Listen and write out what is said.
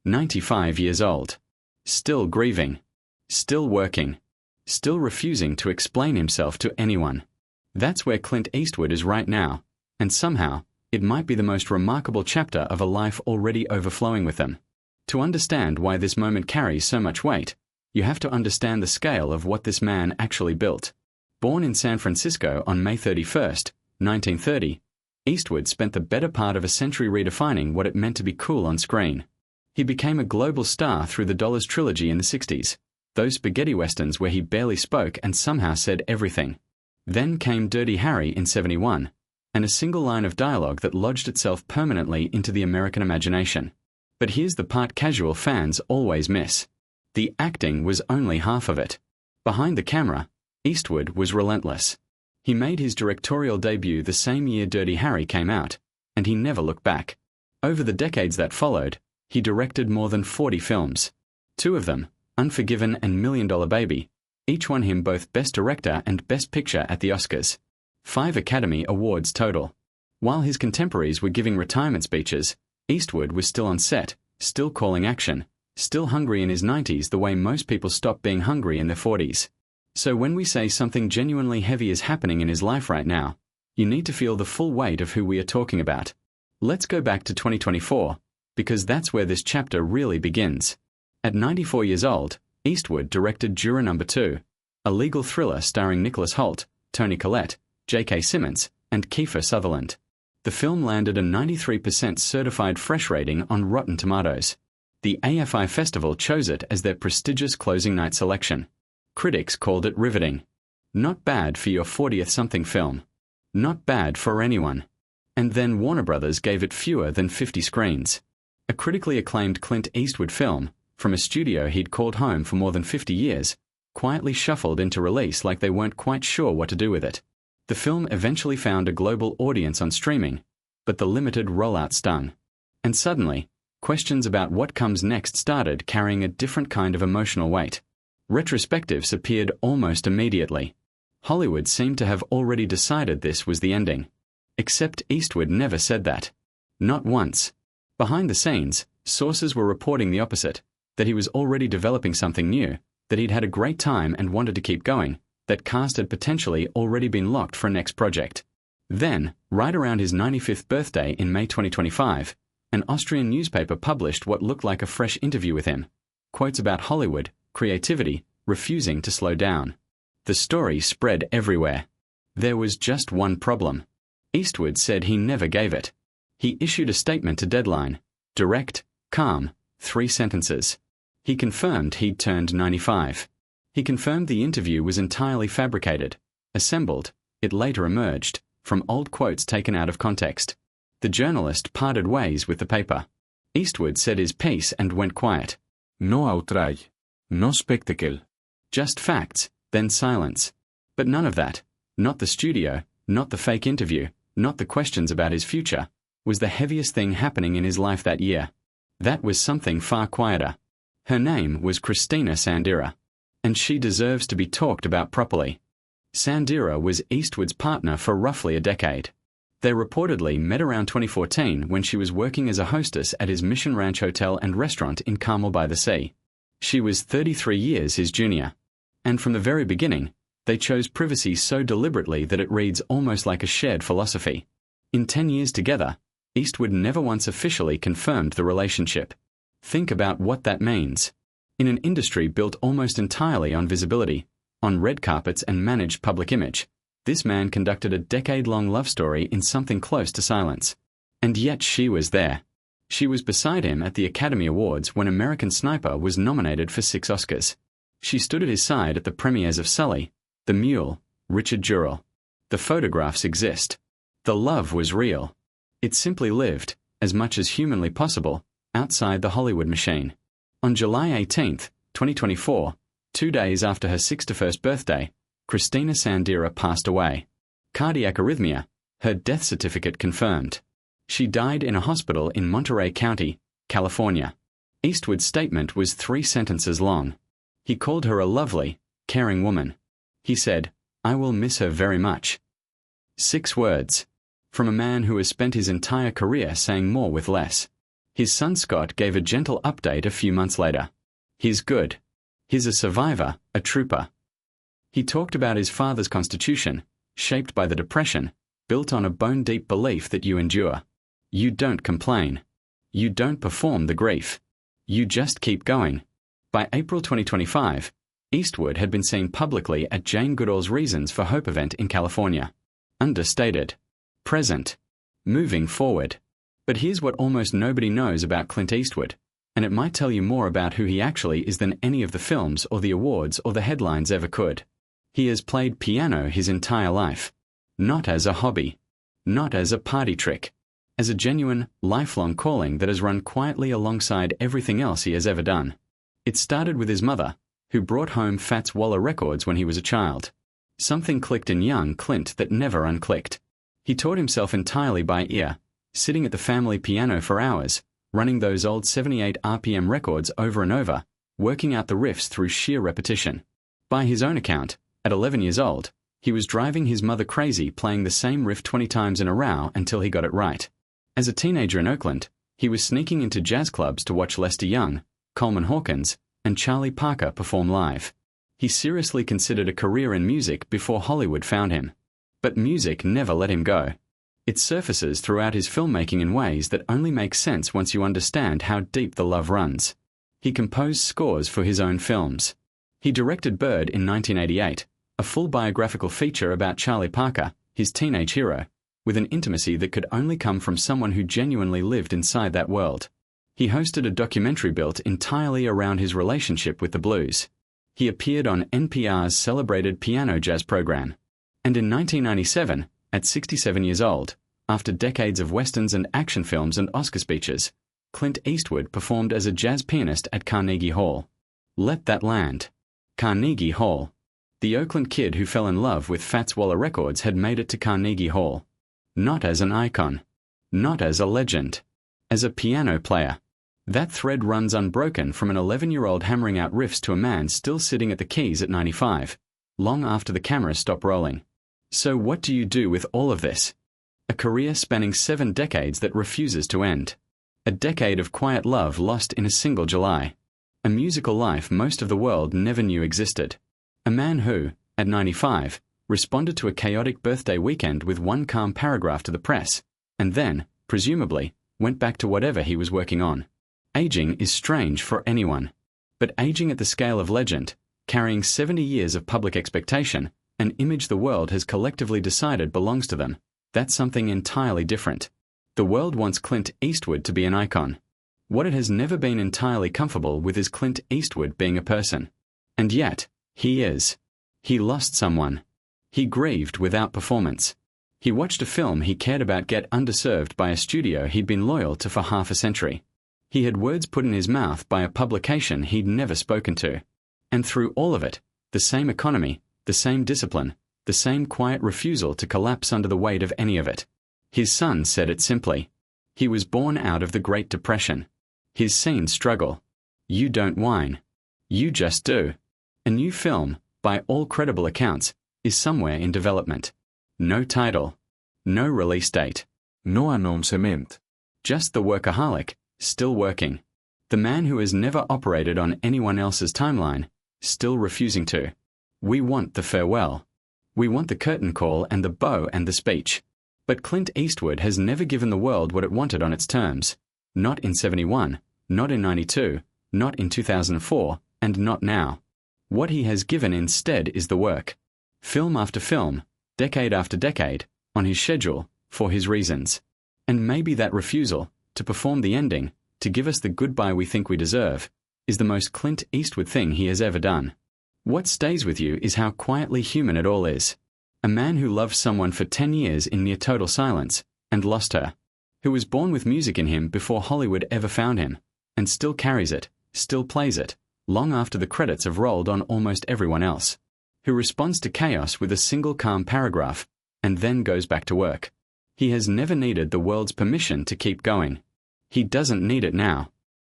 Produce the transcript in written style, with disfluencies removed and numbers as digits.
95 years old. Still grieving. Still working. Still refusing to explain himself to anyone. That's where Clint Eastwood is right now, and somehow, it might be the most remarkable chapter of a life already overflowing with them. To understand why this moment carries so much weight, you have to understand the scale of what this man actually built. Born in San Francisco on May 31, 1930, Eastwood spent the better part of a century redefining what it meant to be cool on screen. He became a global star through the Dollars trilogy in the 60s, those spaghetti westerns where he barely spoke and somehow said everything. Then came Dirty Harry in 71, and a single line of dialogue that lodged itself permanently into the American imagination. But here's the part casual fans always miss. The acting was only half of it. Behind the camera, Eastwood was relentless. He made his directorial debut the same year Dirty Harry came out, and he never looked back. Over the decades that followed, he directed more than 40 films. 2 of them, Unforgiven and $1 Million Baby, each won him both Best Director and Best Picture at the Oscars. 5 Academy Awards total. While his contemporaries were giving retirement speeches, Eastwood was still on set, still calling action, still hungry in his 90s the way most people stop being hungry in their 40s. So when we say something genuinely heavy is happening in his life right now, you need to feel the full weight of who we are talking about. Let's go back to 2024, because that's where this chapter really begins. At 94 years old, Eastwood directed Juror No. 2, a legal thriller starring Nicholas Hoult, Toni Collette, J.K. Simmons, and Kiefer Sutherland. The film landed a 93% certified fresh rating on Rotten Tomatoes. The AFI Festival chose it as their prestigious closing night selection. Critics called it riveting. Not bad for your 40th-something film. Not bad for anyone. And then Warner Brothers gave it fewer than 50 screens. A critically acclaimed Clint Eastwood film, from a studio he'd called home for more than 50 years, quietly shuffled into release like they weren't quite sure what to do with it. The film eventually found a global audience on streaming, but the limited rollout stung. And suddenly, questions about what comes next started carrying a different kind of emotional weight. Retrospectives appeared almost immediately. Hollywood seemed to have already decided this was the ending. Except Eastwood never said that. Not once. Behind the scenes, sources were reporting the opposite, that he was already developing something new, that he'd had a great time and wanted to keep going, that cast had potentially already been locked for a next project. Then, right around his 95th birthday in May 2025, an Austrian newspaper published what looked like a fresh interview with him. Quotes about Hollywood, creativity, refusing to slow down. The story spread everywhere. There was just one problem. Eastwood said he never gave it. He issued a statement to Deadline. Direct, calm, 3 sentences. He confirmed he'd turned 95. He confirmed the interview was entirely fabricated, assembled, it later emerged, from old quotes taken out of context. The journalist parted ways with the paper. Eastwood said his piece and went quiet. No outrage. No spectacle. Just facts, then silence. But none of that, not the studio, not the fake interview, not the questions about his future, was the heaviest thing happening in his life that year. That was something far quieter. Her name was Christina Sandera, and she deserves to be talked about properly. Sandera was Eastwood's partner for roughly a decade. They reportedly met around 2014 when she was working as a hostess at his Mission Ranch Hotel and Restaurant in Carmel by the Sea. She was 33 years his junior. And from the very beginning, they chose privacy so deliberately that it reads almost like a shared philosophy. In 10 years together, Eastwood never once officially confirmed the relationship. Think about what that means. In an industry built almost entirely on visibility, on red carpets and managed public image, this man conducted a decade-long love story in something close to silence. And yet she was there. She was beside him at the Academy Awards when American Sniper was nominated for 6 Oscars. She stood at his side at the premieres of Sully, The Mule, Richard Jewell. The photographs exist. The love was real. It simply lived, as much as humanly possible, outside the Hollywood machine. On July 18, 2024, 2 days after her 61st birthday, Christina Sandera passed away. Cardiac arrhythmia, her death certificate confirmed. She died in a hospital in Monterey County, California. Eastwood's statement was 3 sentences long. He called her a lovely, caring woman. He said, "I will miss her very much." 6 words. From a man who has spent his entire career saying more with less. His son Scott gave a gentle update a few months later. He's good. He's a survivor, a trooper. He talked about his father's constitution, shaped by the Depression, built on a bone-deep belief that you endure. You don't complain. You don't perform the grief. You just keep going. By April 2025, Eastwood had been seen publicly at Jane Goodall's Reasons for Hope event in California. Understated. Present. Moving forward. But here's what almost nobody knows about Clint Eastwood, and it might tell you more about who he actually is than any of the films or the awards or the headlines ever could. He has played piano his entire life. Not as a hobby. Not as a party trick. As a genuine, lifelong calling that has run quietly alongside everything else he has ever done. It started with his mother, who brought home Fats Waller records when he was a child. Something clicked in young Clint that never unclicked. He taught himself entirely by ear, sitting at the family piano for hours, running those old 78 RPM records over and over, working out the riffs through sheer repetition. By his own account, at 11 years old, he was driving his mother crazy playing the same riff 20 times in a row until he got it right. As a teenager in Oakland, he was sneaking into jazz clubs to watch Lester Young, Coleman Hawkins, and Charlie Parker perform live. He seriously considered a career in music before Hollywood found him. But music never let him go. It surfaces throughout his filmmaking in ways that only make sense once you understand how deep the love runs. He composed scores for his own films. He directed Bird in 1988, a full biographical feature about Charlie Parker, his teenage hero, with an intimacy that could only come from someone who genuinely lived inside that world. He hosted a documentary built entirely around his relationship with the blues. He appeared on NPR's celebrated piano jazz program. And in 1997, at 67 years old, after decades of westerns and action films and Oscar speeches, Clint Eastwood performed as a jazz pianist at Carnegie Hall. Let that land. Carnegie Hall. The Oakland kid who fell in love with Fats Waller Records had made it to Carnegie Hall. Not as an icon. Not as a legend. As a piano player. That thread runs unbroken from an 11-year-old hammering out riffs to a man still sitting at the keys at 95, long after the cameras stop rolling. So what do you do with all of this? A career spanning 7 decades that refuses to end. A decade of quiet love lost in a single July. A musical life most of the world never knew existed. A man who, at 95, responded to a chaotic birthday weekend with one calm paragraph to the press, and then, presumably, went back to whatever he was working on. Aging is strange for anyone. But aging at the scale of legend, carrying 70 years of public expectation, an image the world has collectively decided belongs to them, that's something entirely different. The world wants Clint Eastwood to be an icon. What it has never been entirely comfortable with is Clint Eastwood being a person. And yet, he is. He lost someone. He grieved without performance. He watched a film he cared about get underserved by a studio he'd been loyal to for half a century. He had words put in his mouth by a publication he'd never spoken to. And through all of it, the same economy, the same discipline, the same quiet refusal to collapse under the weight of any of it. His son said it simply. He was born out of the Great Depression. His scenes struggle. You don't whine. You just do. A new film, by all credible accounts, is somewhere in development. No title. No release date. No announcement. Just the workaholic, still working. The man who has never operated on anyone else's timeline, still refusing to. We want the farewell. We want the curtain call and the bow and the speech. But Clint Eastwood has never given the world what it wanted on its terms. Not in 71, not in 92, not in 2004, and not now. What he has given instead is the work. Film after film, decade after decade, on his schedule, for his reasons. And maybe that refusal, to perform the ending, to give us the goodbye we think we deserve, is the most Clint Eastwood thing he has ever done. What stays with you is how quietly human it all is. A man who loved someone for 10 years in near total silence, and lost her. Who was born with music in him before Hollywood ever found him, and still carries it, still plays it, long after the credits have rolled on almost everyone else. Who responds to chaos with a single calm paragraph, and then goes back to work. He has never needed the world's permission to keep going. He doesn't need it now.